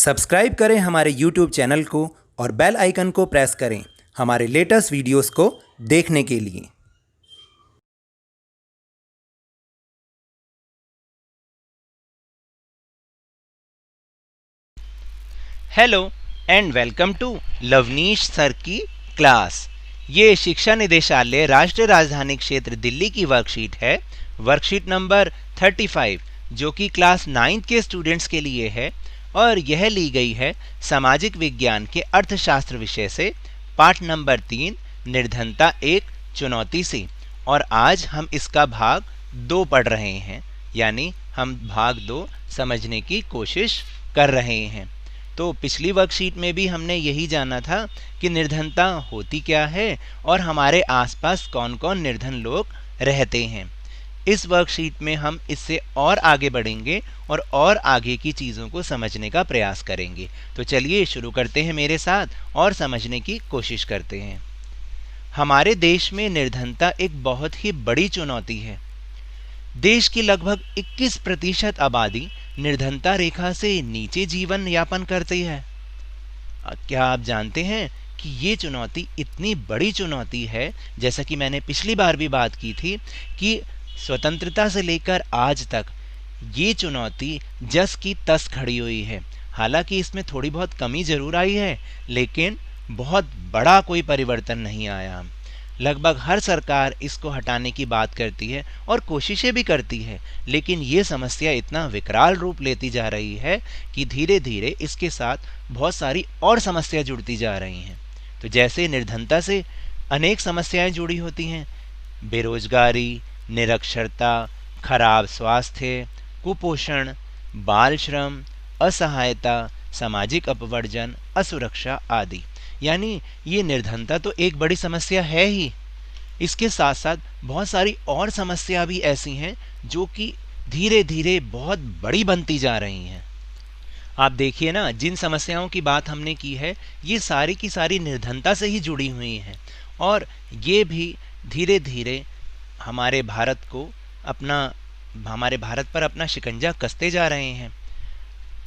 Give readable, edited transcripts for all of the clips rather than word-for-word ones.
Subscribe करें हमारे YouTube channel को और बेल आइकन को प्रेस करें हमारे लेटेस्ट वीडियोस को देखने के लिए। Hello and welcome to Lavneesh sir की क्लास। ये शिक्षा निदेशालय राष्ट्रीय राजधानी क्षेत्र दिल्ली की वर्कशीट है, वर्कशीट नंबर 35, जो कि क्लास 9th के स्टूडेंट्स के लिए है और यह ली गई है सामाजिक विज्ञान के अर्थशास्त्र विषय से, पाठ नंबर 3 निर्धनता एक चुनौती से। और आज हम इसका भाग 2 पढ़ रहे हैं, यानी हम भाग 2 समझने की कोशिश कर रहे हैं। तो पिछली वर्कशीट में भी हमने यही जाना था कि निर्धनता होती क्या है और हमारे आसपास कौन कौन निर्धन लोग रहते हैं। इस वर्कशीट में हम इससे और आगे बढ़ेंगे और आगे की चीज़ों को समझने का प्रयास करेंगे। तो चलिए शुरू करते हैं मेरे साथ और समझने की कोशिश करते हैं। हमारे देश में निर्धनता एक बहुत ही बड़ी चुनौती है। देश की लगभग 21% आबादी निर्धनता रेखा से नीचे जीवन यापन करती है। क्या आप जानते हैं कि ये चुनौती इतनी बड़ी चुनौती है, जैसा कि मैंने पिछली बार भी बात की थी कि स्वतंत्रता से लेकर आज तक ये चुनौती जस की तस खड़ी हुई है। हालांकि इसमें थोड़ी बहुत कमी जरूर आई है, लेकिन बहुत बड़ा कोई परिवर्तन नहीं आया। लगभग हर सरकार इसको हटाने की बात करती है और कोशिशें भी करती है, लेकिन ये समस्या इतना विकराल रूप लेती जा रही है कि धीरे धीरे इसके साथ बहुत सारी और समस्या जुड़ती जा रही हैं। तो जैसे निर्धनता से अनेक समस्याएं जुड़ी होती हैं, बेरोजगारी, निरक्षरता, खराब स्वास्थ्य, कुपोषण, बाल श्रम, असहायता, सामाजिक अपवर्जन, असुरक्षा आदि। यानी ये निर्धनता तो एक बड़ी समस्या है ही, इसके साथ साथ बहुत सारी और समस्या भी ऐसी हैं जो कि धीरे धीरे बहुत बड़ी बनती जा रही हैं। आप देखिए ना, जिन समस्याओं की बात हमने की है ये सारी की सारी निर्धनता से ही जुड़ी हुई हैं और ये भी धीरे धीरे हमारे भारत पर अपना शिकंजा कसते जा रहे हैं।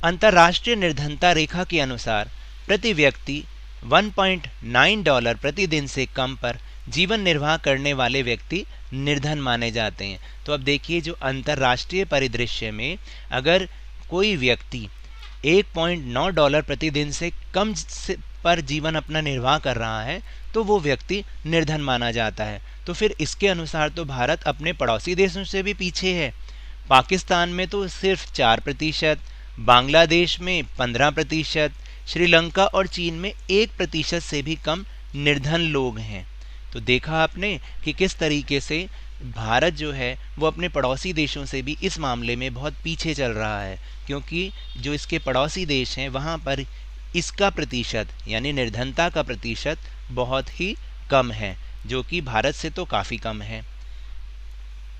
अंतर्राष्ट्रीय निर्धनता रेखा के अनुसार प्रति व्यक्ति $1.9 प्रतिदिन से कम पर जीवन निर्वाह करने वाले व्यक्ति निर्धन माने जाते हैं। तो अब देखिए, जो अंतर्राष्ट्रीय परिदृश्य में अगर कोई व्यक्ति $1.9 प्रतिदिन से कम पर जीवन अपना निर्वाह कर रहा है तो वो व्यक्ति निर्धन माना जाता है। तो फिर इसके अनुसार तो भारत अपने पड़ोसी देशों से भी पीछे है। पाकिस्तान में तो सिर्फ 4%, बांग्लादेश में 15%, श्रीलंका और चीन में 1% से भी कम निर्धन लोग हैं। तो देखा आपने कि किस तरीके से भारत जो है वो अपने पड़ोसी देशों से भी इस मामले में बहुत पीछे चल रहा है, क्योंकि जो इसके पड़ोसी देश हैं वहाँ पर इसका प्रतिशत यानी निर्धनता का प्रतिशत बहुत ही कम है, जो कि भारत से तो काफ़ी कम है।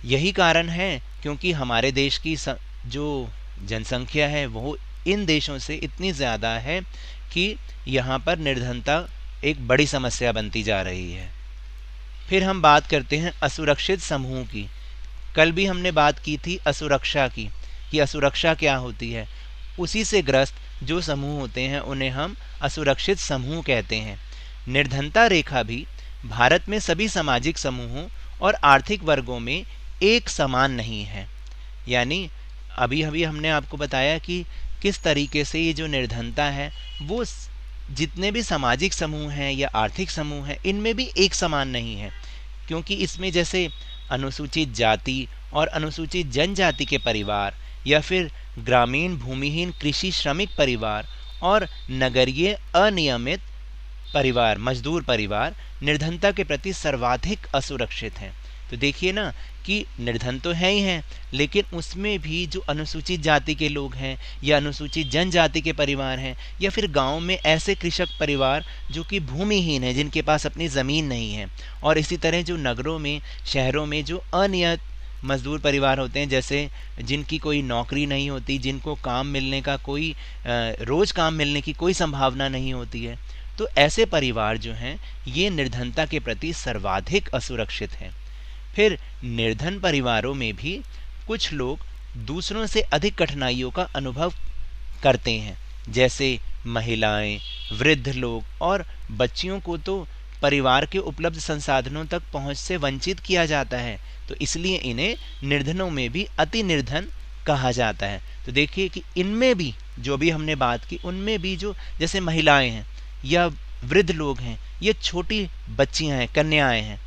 यही कारण है क्योंकि हमारे देश की जो जनसंख्या है वो इन देशों से इतनी ज़्यादा है कि यहाँ पर निर्धनता एक बड़ी समस्या बनती जा रही है। फिर हम बात करते हैं असुरक्षित समूह की। कल भी हमने बात की थी असुरक्षा की, कि असुरक्षा क्या होती है। उसी से ग्रस्त जो समूह होते हैं उन्हें हम असुरक्षित समूह कहते हैं। निर्धनता रेखा भी भारत में सभी सामाजिक समूहों और आर्थिक वर्गों में एक समान नहीं है। यानी अभी अभी हमने आपको बताया कि किस तरीके से ये जो निर्धनता है वो जितने भी सामाजिक समूह हैं या आर्थिक समूह हैं इनमें भी एक समान नहीं है, क्योंकि इसमें जैसे अनुसूचित जाति और अनुसूचित जनजाति के परिवार या फिर ग्रामीण भूमिहीन कृषि श्रमिक परिवार और नगरीय अनियमित परिवार मजदूर परिवार निर्धनता के प्रति सर्वाधिक असुरक्षित हैं। तो देखिए ना कि निर्धन तो है ही हैं, लेकिन उसमें भी जो अनुसूचित जाति के लोग हैं या अनुसूचित जनजाति के परिवार हैं या फिर गांव में ऐसे कृषक परिवार जो कि भूमिहीन हैं, जिनके पास अपनी ज़मीन नहीं है, और इसी तरह जो नगरों में शहरों में जो अनियत मजदूर परिवार होते हैं, जैसे जिनकी कोई नौकरी नहीं होती, जिनको काम मिलने का रोज़ काम मिलने की कोई संभावना नहीं होती है, तो ऐसे परिवार जो हैं ये निर्धनता के प्रति सर्वाधिक असुरक्षित हैं। फिर निर्धन परिवारों में भी कुछ लोग दूसरों से अधिक कठिनाइयों का अनुभव करते हैं, जैसे महिलाएं, वृद्ध लोग और बच्चियों को तो परिवार के उपलब्ध संसाधनों तक पहुंच से वंचित किया जाता है। तो इसलिए इन्हें निर्धनों में भी अति निर्धन कहा जाता है। तो देखिए कि इनमें भी जो भी हमने बात की, उनमें भी जो जैसे महिलाएं हैं या वृद्ध लोग हैं, ये छोटी बच्चियां हैं, कन्याएं हैं,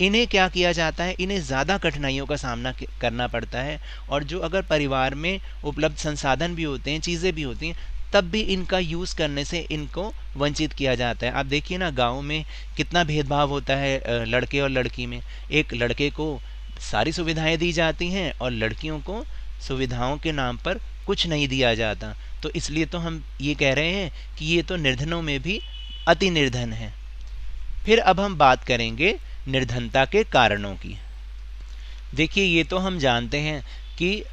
इन्हें क्या किया जाता है, इन्हें ज़्यादा कठिनाइयों का सामना करना पड़ता है। और जो अगर परिवार में उपलब्ध संसाधन भी होते हैं, चीज़ें भी होती हैं, तब भी इनका यूज़ करने से इनको वंचित किया जाता है। आप देखिए ना, गाँव में कितना भेदभाव होता है लड़के और लड़की में। एक लड़के को सारी सुविधाएं दी जाती हैं और लड़कियों को सुविधाओं के नाम पर कुछ नहीं दिया जाता। तो इसलिए तो हम ये कह रहे हैं कि ये तो निर्धनों में भी अति निर्धन है। फिर अब हम बात करेंगे निर्धनता के कारणों की। देखिए, ये तो हम जानते हैं कि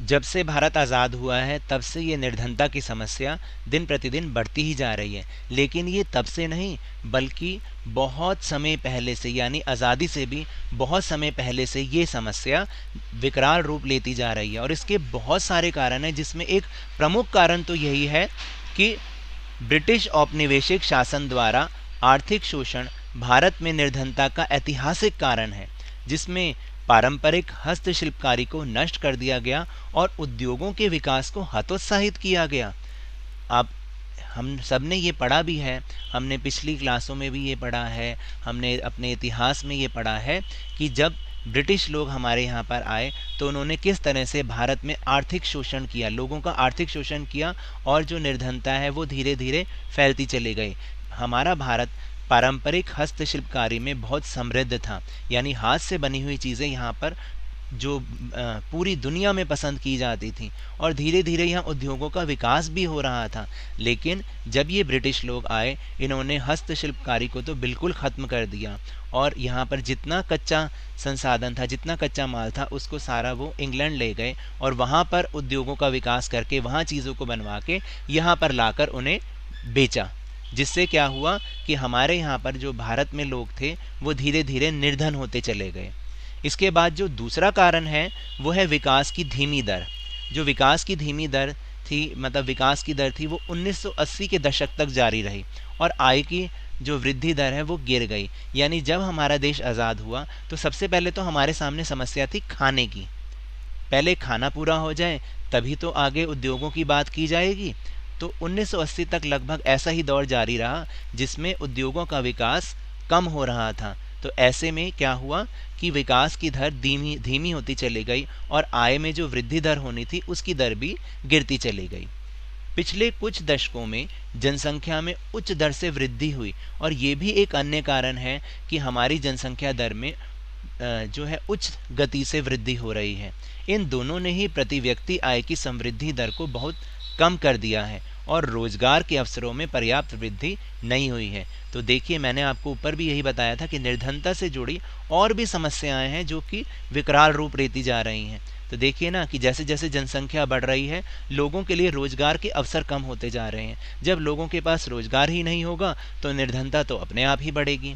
जब से भारत आज़ाद हुआ है तब से ये निर्धनता की समस्या दिन प्रतिदिन बढ़ती ही जा रही है। लेकिन ये तब से नहीं, बल्कि बहुत समय पहले से, यानी आज़ादी से भी बहुत समय पहले से ये समस्या विकराल रूप लेती जा रही है। और इसके बहुत सारे कारण हैं, जिसमें एक प्रमुख कारण तो यही है कि ब्रिटिश औपनिवेशिक शासन द्वारा आर्थिक शोषण भारत में निर्धनता का ऐतिहासिक कारण है, जिसमें पारंपरिक हस्तशिल्पकारी को नष्ट कर दिया गया और उद्योगों के विकास को हतोत्साहित किया गया। अब हम सब ने ये पढ़ा भी है, हमने पिछली क्लासों में भी ये पढ़ा है, हमने अपने इतिहास में ये पढ़ा है कि जब ब्रिटिश लोग हमारे यहाँ पर आए तो उन्होंने किस तरह से भारत में आर्थिक शोषण किया, लोगों का आर्थिक शोषण किया, और जो निर्धनता है वो धीरे धीरे फैलती चली गई। हमारा भारत पारंपरिक हस्तशिल्पकारी में बहुत समृद्ध था, यानी हाथ से बनी हुई चीज़ें यहाँ पर जो पूरी दुनिया में पसंद की जाती थी, और धीरे धीरे यहाँ उद्योगों का विकास भी हो रहा था। लेकिन जब ये ब्रिटिश लोग आए, इन्होंने हस्तशिल्पकारी को तो बिल्कुल ख़त्म कर दिया, और यहाँ पर जितना कच्चा संसाधन था, जितना कच्चा माल था, उसको सारा वो इंग्लैंड ले गए और वहाँ पर उद्योगों का विकास करके वहाँ चीज़ों को बनवा के यहाँ पर लाकर उन्हें बेचा। जिससे क्या हुआ कि हमारे यहाँ पर जो भारत में लोग थे वो धीरे धीरे निर्धन होते चले गए। इसके बाद जो दूसरा कारण है वो है विकास की धीमी दर। जो विकास की धीमी दर थी, मतलब विकास की दर थी, वो 1980 के दशक तक जारी रही, और आय की जो वृद्धि दर है वो गिर गई। यानी जब हमारा देश आज़ाद हुआ तो सबसे पहले तो हमारे सामने समस्या थी खाने की। पहले खाना पूरा हो जाए तभी तो आगे उद्योगों की बात की जाएगी। तो 1980 तक लगभग ऐसा ही दौर जारी रहा जिसमें उद्योगों का विकास कम हो रहा था। तो ऐसे में क्या हुआ कि विकास की दर धीमी होती चली गई, और आय में जो वृद्धि दर होनी थी उसकी दर भी गिरती चली गई। पिछले कुछ दशकों में जनसंख्या में उच्च दर से वृद्धि हुई, और ये भी एक अन्य कारण है कि हमारी जनसंख्या दर में जो है उच्च गति से वृद्धि हो रही है। इन दोनों ने ही प्रति व्यक्ति आय की समृद्धि दर को बहुत कम कर दिया है, और रोजगार के अवसरों में पर्याप्त वृद्धि नहीं हुई है। तो देखिए, मैंने आपको ऊपर भी यही बताया था कि निर्धनता से जुड़ी और भी समस्याएं हैं जो कि विकराल रूप लेती जा रही हैं। तो देखिए ना कि जैसे जैसे जनसंख्या बढ़ रही है, लोगों के लिए रोजगार के अवसर कम होते जा रहे हैं। जब लोगों के पास रोजगार ही नहीं होगा तो निर्धनता तो अपने आप ही बढ़ेगी।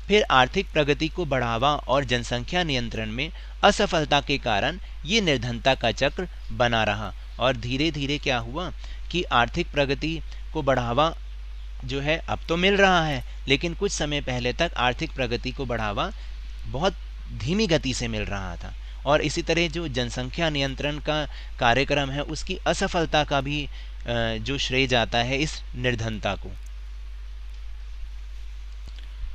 फिर आर्थिक प्रगति को बढ़ावा और जनसंख्या नियंत्रण में असफलता के कारण ये निर्धनता का चक्र बना रहा, और धीरे धीरे क्या हुआ कि आर्थिक प्रगति को बढ़ावा जो है अब तो मिल रहा है, लेकिन कुछ समय पहले तक आर्थिक प्रगति को बढ़ावा बहुत धीमी गति से मिल रहा था। और इसी तरह जो जनसंख्या नियंत्रण का कार्यक्रम है उसकी असफलता का भी जो श्रेय जाता है इस निर्धनता को।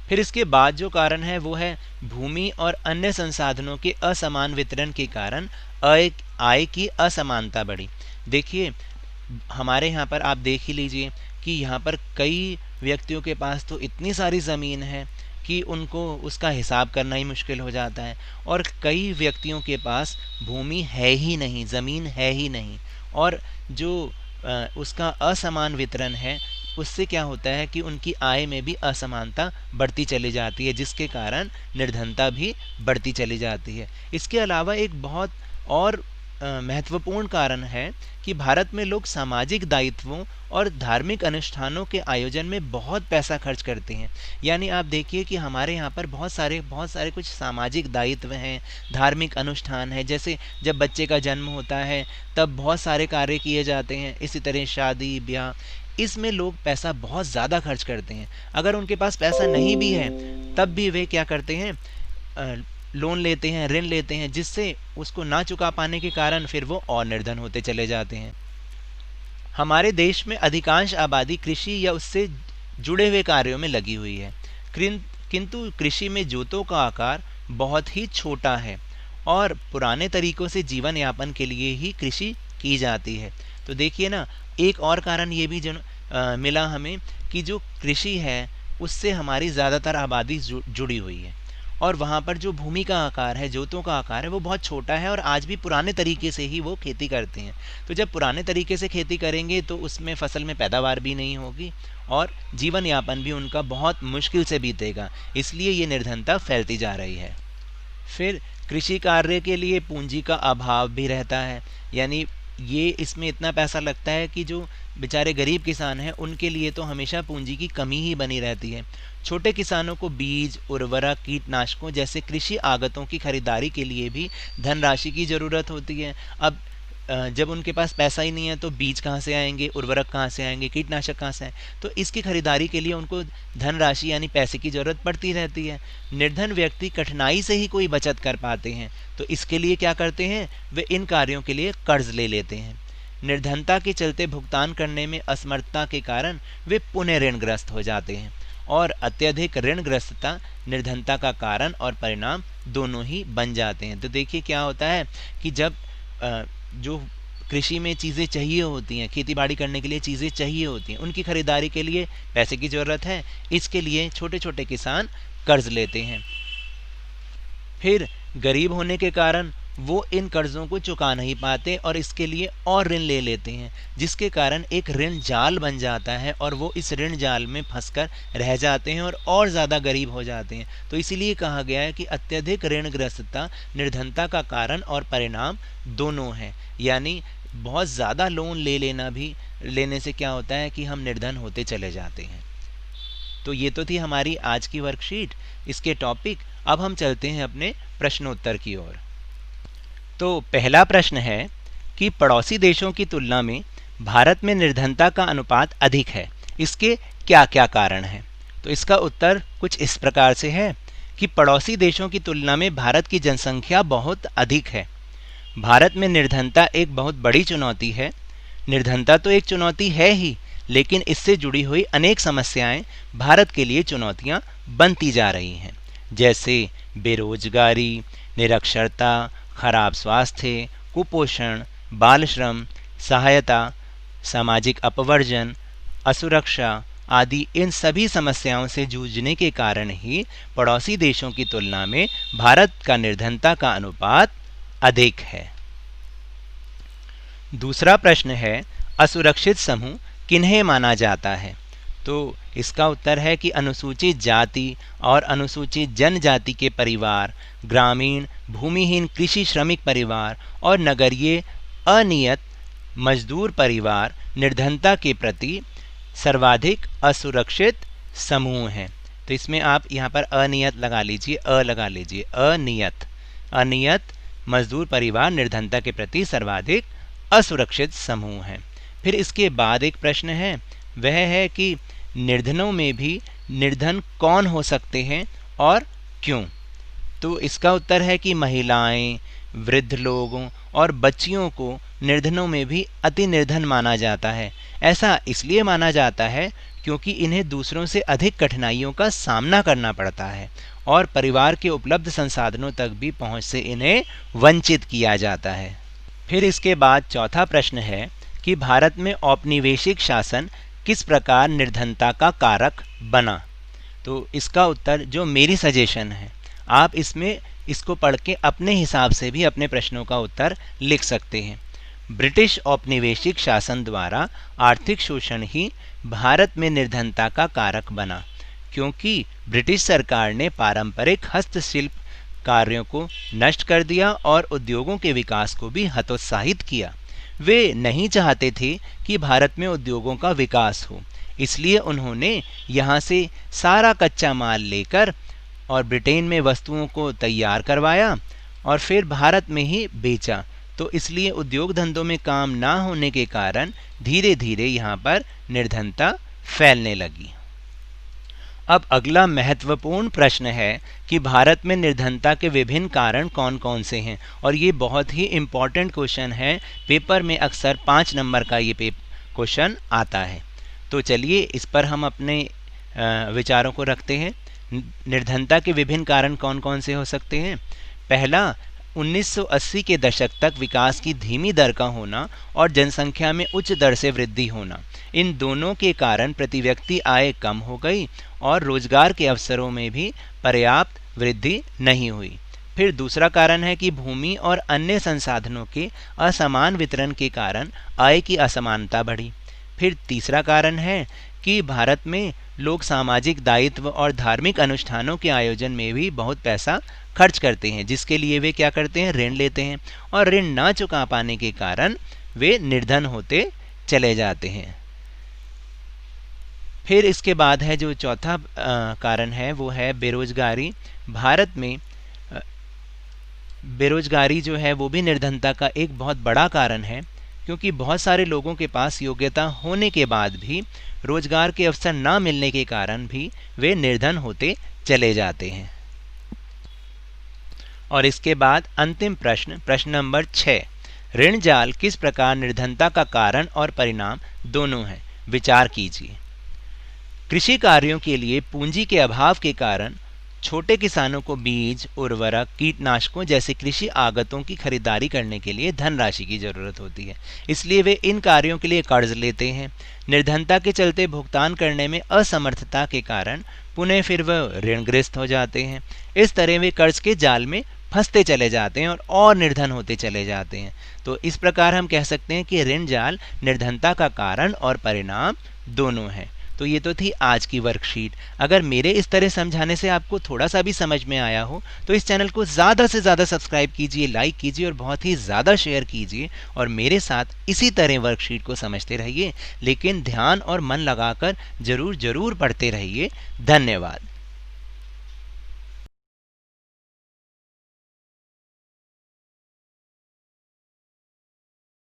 फिर इसके बाद जो कारण है वो है भूमि और अन्य संसाधनों के असमान वितरण के कारण आय की असमानता बढ़ी। देखिए, हमारे यहाँ पर आप देख ही लीजिए कि यहाँ पर कई व्यक्तियों के पास तो इतनी सारी ज़मीन है कि उनको उसका हिसाब करना ही मुश्किल हो जाता है, और कई व्यक्तियों के पास भूमि है ही नहीं, ज़मीन है ही नहीं, और जो उसका असमान वितरण है उससे क्या होता है कि उनकी आय में भी असमानता बढ़ती चली जाती है, जिसके कारण निर्धनता भी बढ़ती चली जाती है। इसके अलावा एक बहुत और महत्वपूर्ण कारण है कि भारत में लोग सामाजिक दायित्वों और धार्मिक अनुष्ठानों के आयोजन में बहुत पैसा खर्च करते हैं। यानी आप देखिए कि हमारे यहाँ पर बहुत सारे कुछ सामाजिक दायित्व हैं, धार्मिक अनुष्ठान है। जैसे जब बच्चे का जन्म होता है तब बहुत सारे कार्य किए जाते हैं। इसी तरह शादी ब्याह, इसमें लोग पैसा बहुत ज़्यादा खर्च करते हैं। अगर उनके पास पैसा नहीं भी है तब भी वे क्या करते हैं, लोन लेते हैं, ऋण लेते हैं, जिससे उसको ना चुका पाने के कारण फिर वो और निर्धन होते चले जाते हैं। हमारे देश में अधिकांश आबादी कृषि या उससे जुड़े हुए कार्यों में लगी हुई है, किंतु कृषि में जोतों का आकार बहुत ही छोटा है और पुराने तरीकों से जीवन यापन के लिए ही कृषि की जाती है। तो देखिए ना, एक और कारण ये भी मिला हमें कि जो कृषि है उससे हमारी ज़्यादातर आबादी जुड़ी हुई है और वहाँ पर जो भूमि का आकार है, जोतों का आकार है, वो बहुत छोटा है और आज भी पुराने तरीके से ही वो खेती करते हैं। तो जब पुराने तरीके से खेती करेंगे तो उसमें फसल में पैदावार भी नहीं होगी और जीवन यापन भी उनका बहुत मुश्किल से बीतेगा, इसलिए ये निर्धनता फैलती जा रही है। फिर कृषि कार्य के लिए पूंजी का अभाव भी रहता है, यानी ये इसमें इतना पैसा लगता है कि जो बेचारे गरीब किसान हैं उनके लिए तो हमेशा पूंजी की कमी ही बनी रहती है। छोटे किसानों को बीज, उर्वरक, कीटनाशकों जैसे कृषि आगतों की खरीदारी के लिए भी धनराशि की ज़रूरत होती है। अब जब उनके पास पैसा ही नहीं है तो बीज कहाँ से आएंगे, उर्वरक कहाँ से आएंगे, कीटनाशक कहाँ से आएंगे, तो इसकी खरीदारी के लिए उनको धनराशि यानी पैसे की ज़रूरत पड़ती रहती है। निर्धन व्यक्ति कठिनाई से ही कोई बचत कर पाते हैं, तो इसके लिए क्या करते हैं, वे इन कार्यों के लिए कर्ज ले लेते हैं। निर्धनता के चलते भुगतान करने में असमर्थता के कारण वे पुनः ऋणग्रस्त हो जाते हैं और अत्यधिक ऋणग्रस्तता निर्धनता का कारण और परिणाम दोनों ही बन जाते हैं। तो देखिए क्या होता है कि जब जो कृषि में चीज़ें चाहिए होती हैं, खेती बाड़ी करने के लिए चीज़ें चाहिए होती हैं, उनकी खरीदारी के लिए पैसे की ज़रूरत है, इसके लिए छोटे छोटे किसान कर्ज लेते हैं। फिर गरीब होने के कारण वो इन कर्ज़ों को चुका नहीं पाते और इसके लिए और ऋण ले लेते हैं, जिसके कारण एक ऋण जाल बन जाता है और वो इस ऋण जाल में फंसकर रह जाते हैं और ज़्यादा गरीब हो जाते हैं। तो इसीलिए कहा गया है कि अत्यधिक ऋणग्रस्तता निर्धनता का कारण और परिणाम दोनों हैं। यानी बहुत ज़्यादा लोन लेने से क्या होता है कि हम निर्धन होते चले जाते हैं। तो ये तो थी हमारी आज की वर्कशीट, इसके टॉपिक। अब हम चलते हैं अपने प्रश्नोत्तर की ओर। तो पहला प्रश्न है कि पड़ोसी देशों की तुलना में भारत में निर्धनता का अनुपात अधिक है, इसके क्या क्या कारण हैं? तो इसका उत्तर कुछ इस प्रकार से है कि पड़ोसी देशों की तुलना में भारत की जनसंख्या बहुत अधिक है। भारत में निर्धनता एक बहुत बड़ी चुनौती है। निर्धनता तो एक चुनौती है ही, लेकिन इससे जुड़ी हुई अनेक समस्याएं भारत के लिए चुनौतियां बनती जा रही हैं, जैसे बेरोजगारी, निरक्षरता, खराब स्वास्थ्य, कुपोषण, बाल श्रम, सहायता, सामाजिक अपवर्जन, असुरक्षा आदि। इन सभी समस्याओं से जूझने के कारण ही पड़ोसी देशों की तुलना में भारत का निर्धनता का अनुपात अधिक है। दूसरा प्रश्न है, असुरक्षित समूह किन्हें माना जाता है? तो इसका उत्तर है कि अनुसूचित जाति और अनुसूचित जनजाति के परिवार, ग्रामीण भूमिहीन कृषि श्रमिक परिवार और नगरीय अनियत मजदूर परिवार निर्धनता के प्रति सर्वाधिक असुरक्षित समूह हैं। तो इसमें आप यहाँ पर अनियत लगा लीजिए, अनियत मजदूर परिवार निर्धनता के प्रति सर्वाधिक असुरक्षित समूह हैं। फिर इसके बाद एक प्रश्न है, वह है कि निर्धनों में भी निर्धन कौन हो सकते हैं और क्यों? तो इसका उत्तर है कि महिलाएं, वृद्ध लोगों और बच्चियों को निर्धनों में भी अति निर्धन माना जाता है। ऐसा इसलिए माना जाता है क्योंकि इन्हें दूसरों से अधिक कठिनाइयों का सामना करना पड़ता है और परिवार के उपलब्ध संसाधनों तक भी पहुंच से इन्हें वंचित किया जाता है। फिर इसके बाद चौथा प्रश्न है कि भारत में औपनिवेशिक शासन किस प्रकार निर्धनता का कारक बना? तो इसका उत्तर जो मेरी सजेशन है, आप इसको पढ़ के अपने हिसाब से भी अपने प्रश्नों का उत्तर लिख सकते हैं। ब्रिटिश औपनिवेशिक शासन द्वारा आर्थिक शोषण ही भारत में निर्धनता का कारक बना, क्योंकि ब्रिटिश सरकार ने पारंपरिक हस्तशिल्प कार्यों को नष्ट कर दिया और उद्योगों के विकास को भी हतोत्साहित किया। वे नहीं चाहते थे कि भारत में उद्योगों का विकास हो, इसलिए उन्होंने यहाँ से सारा कच्चा माल लेकर और ब्रिटेन में वस्तुओं को तैयार करवाया और फिर भारत में ही बेचा। तो इसलिए उद्योग धंधों में काम ना होने के कारण धीरे धीरे यहाँ पर निर्धनता फैलने लगी। अब अगला महत्वपूर्ण प्रश्न है कि भारत में निर्धनता के विभिन्न कारण कौन कौन से हैं, और ये बहुत ही इम्पॉर्टेंट क्वेश्चन है। पेपर में अक्सर 5 नंबर का ये क्वेश्चन आता है। तो चलिए इस पर हम अपने विचारों को रखते हैं। निर्धनता के विभिन्न कारण कौन कौन से हो सकते हैं? पहला, 1980 के दशक तक विकास की धीमी दर का होना और जनसंख्या में उच्च दर से वृद्धि होना। इन दोनों के कारण प्रति व्यक्ति आय कम हो गई और रोजगार के अवसरों में भी पर्याप्त वृद्धि नहीं हुई। फिर दूसरा कारण है कि भूमि और अन्य संसाधनों के असमान वितरण के कारण आय की असमानता बढ़ी। फिर तीसरा कारण है कि भारत में लोग सामाजिक दायित्व और धार्मिक अनुष्ठानों के आयोजन में भी बहुत पैसा खर्च करते हैं, जिसके लिए वे क्या करते हैं? ऋण लेते हैं, और ऋण ना चुका पाने के कारण वे निर्धन होते चले जाते हैं। फिर इसके बाद है जो चौथा कारण है वो है बेरोजगारी। भारत में बेरोजगारी जो है वो भी निर्धनता का एक बहुत बड़ा कारण है, क्योंकि बहुत सारे लोगों के पास योग्यता होने के बाद भी रोजगार के अवसर ना मिलने के कारण भी वे निर्धन होते चले जाते हैं। और इसके बाद अंतिम प्रश्न नंबर 6, ऋण जाल किस प्रकार निर्धनता का कारण और परिणाम दोनों है? विचार कीजिए। कृषि कार्यों के लिए पूंजी के अभाव के कारण छोटे किसानों को बीज, उर्वरक, कीटनाशकों जैसे कृषि आगतों की खरीदारी करने के लिए धनराशि की जरूरत होती है, इसलिए वे इन कार्यों के लिए कर्ज लेते हैं। निर्धनता के चलते भुगतान करने में असमर्थता के कारण पुनः फिर वह ऋणग्रस्त हो जाते हैं। इस तरह वे कर्ज के जाल में फंसते चले जाते हैं और निर्धन होते चले जाते हैं। तो इस प्रकार हम कह सकते हैं कि ऋण जाल निर्धनता का कारण और परिणाम दोनों है। तो ये तो थी आज की वर्कशीट। अगर मेरे इस तरह समझाने से आपको थोड़ा सा भी समझ में आया हो तो इस चैनल को ज़्यादा से ज़्यादा सब्सक्राइब कीजिए, लाइक कीजिए और बहुत ही ज़्यादा शेयर कीजिए, और मेरे साथ इसी तरह वर्कशीट को समझते रहिए, लेकिन ध्यान और मन लगाकर ज़रूर पढ़ते रहिए। धन्यवाद।